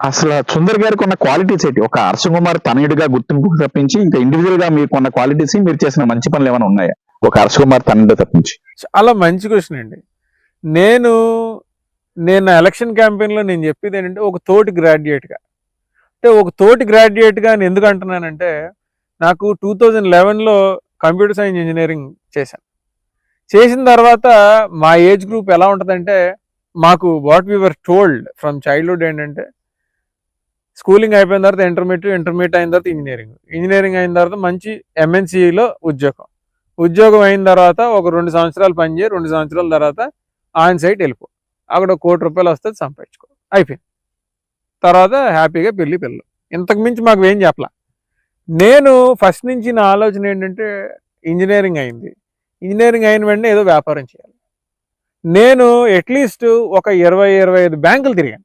అసలు సుందర్ గారికి ఉన్న క్వాలిటీస్ ఏంటి? ఒక హర్ష కుమార్ తనయుడిగా గుర్తింపుకు తప్పించి ఇంకా ఇండివిజువల్ గా మీకున్న క్వాలిటీస్, మీరు చేసిన మంచి పనులు ఏమైనా ఉన్నాయా? ఒక హర్ష కుమార్ తనయుడు తప్పించి. చాలా మంచి క్వశ్చన్ అండి. నేను నేను ఎలక్షన్ క్యాంపెయిన్లో నేను చెప్పేది ఏంటంటే ఒక తోటి గ్రాడ్యుయేట్గా, అంటే ఒక తోటి గ్రాడ్యుయేట్గా నేను ఎందుకు అంటున్నానంటే, నాకు 2011లో కంప్యూటర్ సైన్స్ ఇంజనీరింగ్ చేశాను. చేసిన తర్వాత మా ఏజ్ గ్రూప్ ఎలా ఉంటుందంటే, మాకు what we were told from childhood ఏంటంటే, స్కూలింగ్ అయిపోయిన తర్వాత ఇంటర్మీడియట్ అయిన తర్వాత ఇంజనీరింగ్ అయిన తర్వాత మంచి ఎంఎన్సీలో ఉద్యోగం అయిన తర్వాత ఒక 2 సంవత్సరాలు పనిచేయి, 2 సంవత్సరాల తర్వాత ఆన్ సైట్ వెళ్ళిపో, అక్కడ ₹1,00,00,000 వస్తుంది, సంపాదించుకో, అయిపోయింది. తర్వాత హ్యాపీగా పిల్లలు. ఇంతకు మించి మాకు ఏం చెప్పలా. నేను ఫస్ట్ నుంచి నా ఆలోచన ఏంటంటే, ఇంజనీరింగ్ అయిన వెంటనే ఏదో వ్యాపారం చేయాలి. నేను అట్లీస్ట్ ఒక 20-25 బ్యాంకులు తిరిగాను.